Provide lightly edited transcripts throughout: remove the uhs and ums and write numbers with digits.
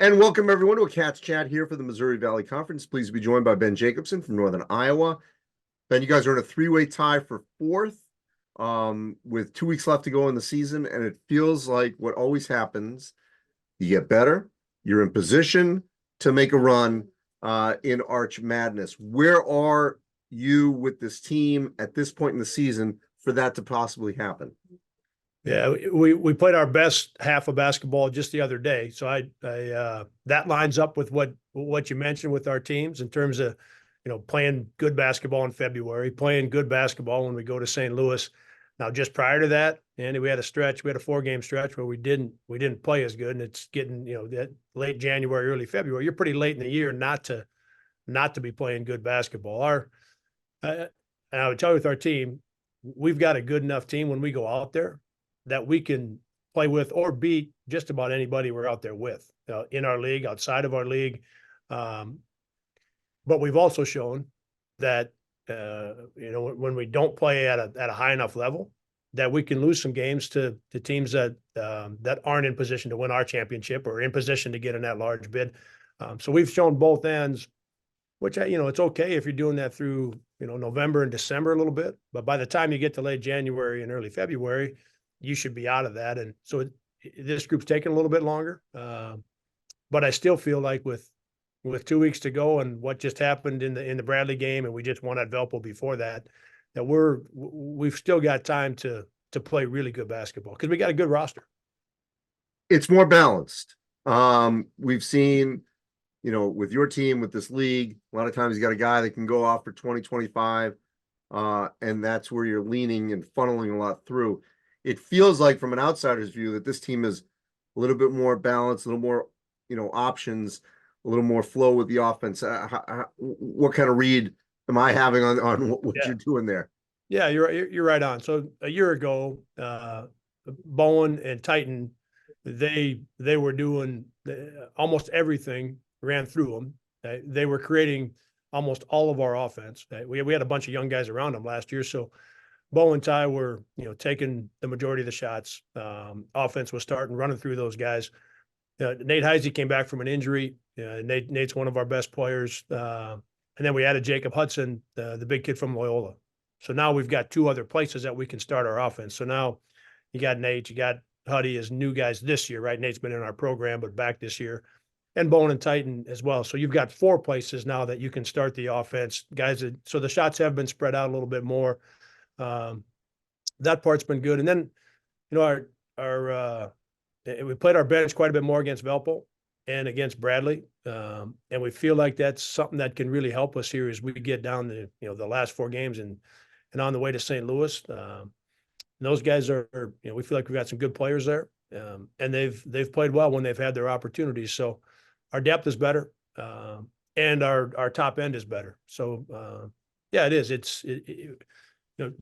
And welcome everyone to a Katz Chat here for the Missouri Valley Conference. Pleased to be joined by Ben Jacobson from Northern Iowa. Ben, you guys are in a three-way tie for fourth, with 2 weeks left to go in the season, and it feels like what always happens: you get better, you're in position to make a run in Arch Madness. Where are you with this team at this point in the season for that to possibly happen? Yeah, we played our best half of basketball just the other day. So that lines up with what you mentioned with our teams in terms of, playing good basketball in February, playing good basketball when we go to St. Louis. Now, just prior to that, Andy, we had a 4-game stretch where we didn't play as good, and it's getting, that late January, early February. You're pretty late in the year not to be playing good basketball. And I would tell you with our team, we've got a good enough team when we go out there that we can play with or beat just about anybody we're out there with, in our league, outside of our league. But we've also shown that, when we don't play at a high enough level, that we can lose some games to teams that aren't in position to win our championship or in position to get in that large bid. So we've shown both ends, which, it's okay if you're doing that through, November and December a little bit. But by the time you get to late January and early February, you should be out of that. And so this group's taking a little bit longer. But I still feel like with 2 weeks to go and what just happened in the Bradley game, and we just won at Velpo before that, that we've still got time to play really good basketball because we got a good roster. It's more balanced. We've seen, with your team, with this league, a lot of times you got a guy that can go off for 20, 25, and that's where you're leaning and funneling a lot through. It feels like from an outsider's view that this team is a little bit more balanced, a little more, options, a little more flow with the offense. What kind of read am I having on what you're doing there? Yeah, you're right on. So a year ago, Bowen and Titan, they were doing almost everything, ran through them. They were creating almost all of our offense. We had a bunch of young guys around them last year, so Bo and Ty were, taking the majority of the shots. Offense was starting, running through those guys. Nate Heisey came back from an injury. Nate's one of our best players. And then we added Jacob Hudson, the big kid from Loyola. So now we've got two other places that we can start our offense. So now you got Nate, you got Huddy as new guys this year, right? Nate's been in our program, but back this year. And Bone and Titan as well. So you've got 4 places now that you can start the offense. So the shots have been spread out a little bit more. That part's been good. And then, we played our bench quite a bit more against Velpo and against Bradley. And we feel like that's something that can really help us here as we get down to, the last 4 games and on the way to St. Louis. Those guys are, we feel like we've got some good players there. And they've played well when they've had their opportunities. So our depth is better. And our top end is better. So, yeah, it is.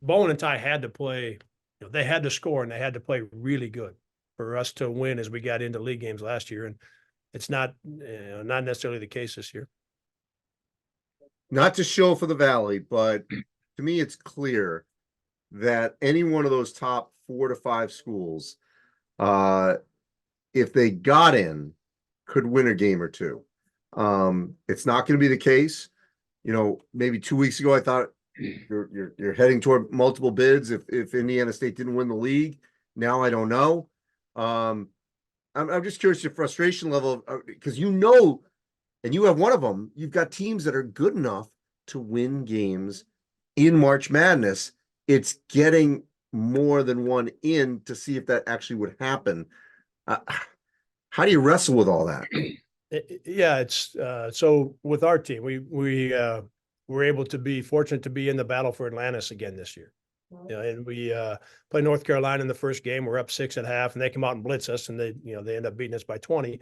Bowen and Ty had to play, they had to score and they had to play really good for us to win as we got into league games last year. And it's not necessarily the case this year. Not to show for the Valley, but to me, it's clear that any one of those top 4 to 5 schools, if they got in, could win a game or two. It's not going to be the case. Maybe 2 weeks ago, I thought you're heading toward multiple bids if Indiana State didn't win the league. Now I don't know. I'm just curious your frustration level because and you have one of them. You've got teams that are good enough to win games in March Madness. It's getting more than one in to see if that actually would happen. How do you wrestle with all that? Yeah, it's so with our team, we were able to be fortunate to be in the battle for Atlantis again this year. And we played North Carolina in the first game. We're up 6 at half, and they come out and blitz us, and they end up beating us by 20.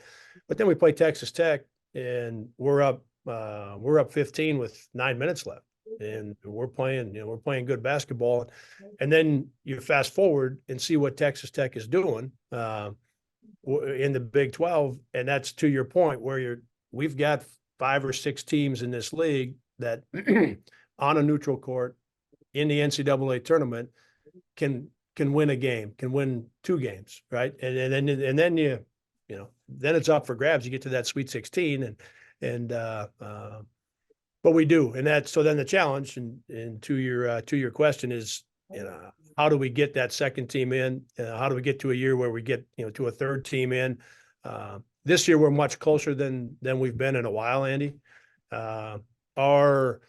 But then we play Texas Tech, and we're up 15 with 9 minutes left, and we're playing good basketball. And then you fast forward and see what Texas Tech is doing in the Big 12, and that's to your point where we've got 5 or 6 teams in this league that on a neutral court in the NCAA tournament can win a game, can win 2 games, right? And then then it's up for grabs. You get to that Sweet 16 but we do. And so then the challenge and to your question is, how do we get that second team in? How do we get to a year where we get, to a third team in? This year, we're much closer than we've been in a while, Andy. Our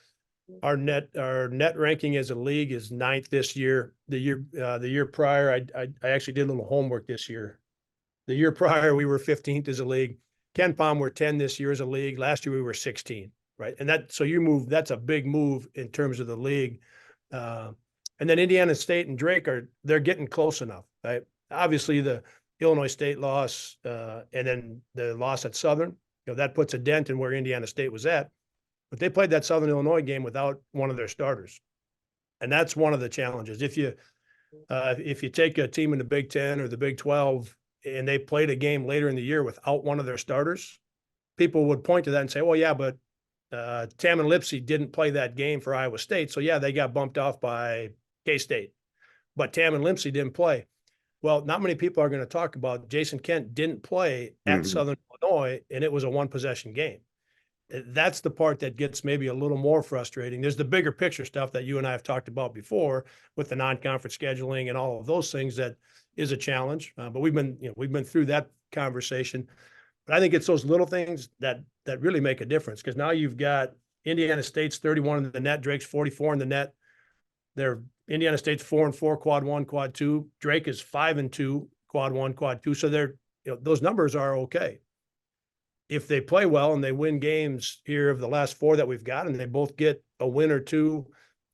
net ranking as a league is 9th this year. The year prior, I actually did a little homework this year. The year prior, we were 15th as a league. Ken Palm were 10 this year as a league. Last year we were 16, right? And that's a big move in terms of the league. And then Indiana State and Drake they're getting close enough, right? Obviously the Illinois State loss, and then the loss at Southern, that puts a dent in where Indiana State was at. But they played that Southern Illinois game without one of their starters. And that's one of the challenges. If you take a team in the Big 10 or the Big 12 and they played a game later in the year without one of their starters, people would point to that and say, well, yeah, but Tam and Lipsy didn't play that game for Iowa State. So yeah, they got bumped off by K-State, but Tam and Lipsy didn't play. Well, not many people are going to talk about Jason Kent didn't play at Southern Illinois, and it was a one possession game. That's the part that gets maybe a little more frustrating. There's the bigger picture stuff that you and I have talked about before with the non-conference scheduling and all of those things that is a challenge. But we've been through that conversation. But I think it's those little things that really make a difference, because now you've got Indiana State's 31 in the net, Drake's 44 in the net. They're Indiana State's 4-4 quad 1, quad 2. Drake is 5-2 quad 1, quad 2. So those numbers are okay. If they play well and they win games here of the last 4 that we've got, and they both get a win or two,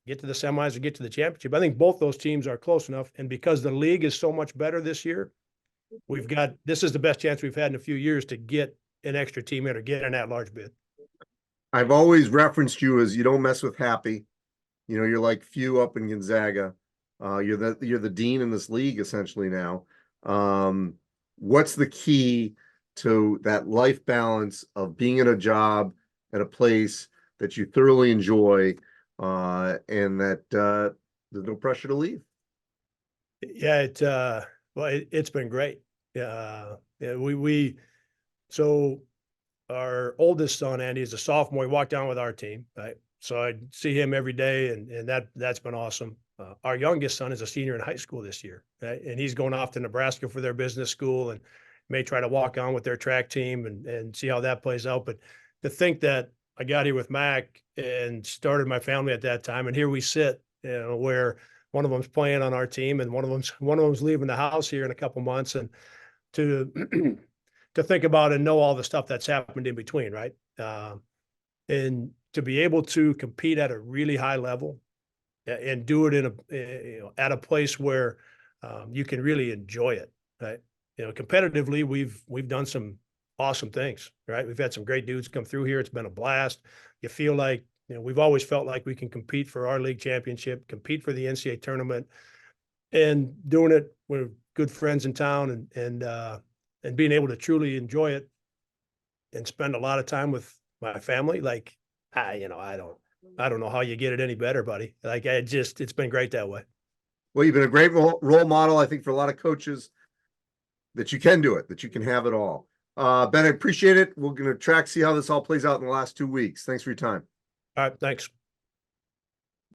get to the semis or get to the championship, I think both those teams are close enough. And because the league is so much better this year, this is the best chance we've had in a few years to get an extra team in or get an at-large bid. I've always referenced you as you don't mess with happy. You're like few up in Gonzaga. You're the dean in this league essentially now. What's the key to that life balance of being at a job at a place that you thoroughly enjoy, and that there's no pressure to leave? Yeah, it's been great. So our oldest son, Andy, is a sophomore. He walked down with our team, right? So I see him every day, and that's been awesome. Our youngest son is a senior in high school this year, right? And he's going off to Nebraska for their business school and may try to walk on with their track team and see how that plays out. But to think that I got here with Mac and started my family at that time, and here we sit, where one of them's playing on our team and one of them's leaving the house here in a couple months, and to to think about and know all the stuff that's happened in between, right? And to be able to compete at a really high level and do it at a place where you can really enjoy it, right? Competitively, we've done some awesome things, right? We've had some great dudes come through here. It's been a blast. You feel like, we've always felt like we can compete for our league championship, compete for the NCAA tournament, and doing it with good friends in town and being able to truly enjoy it and spend a lot of time with my family. Like, I don't know how you get it any better, buddy. Like, it's been great that way. Well, you've been a great role model, I think, for a lot of coaches, that you can do it, that you can have it all. Ben, I appreciate it. We're going to see how this all plays out in the last 2 weeks. Thanks for your time. All right. Thanks.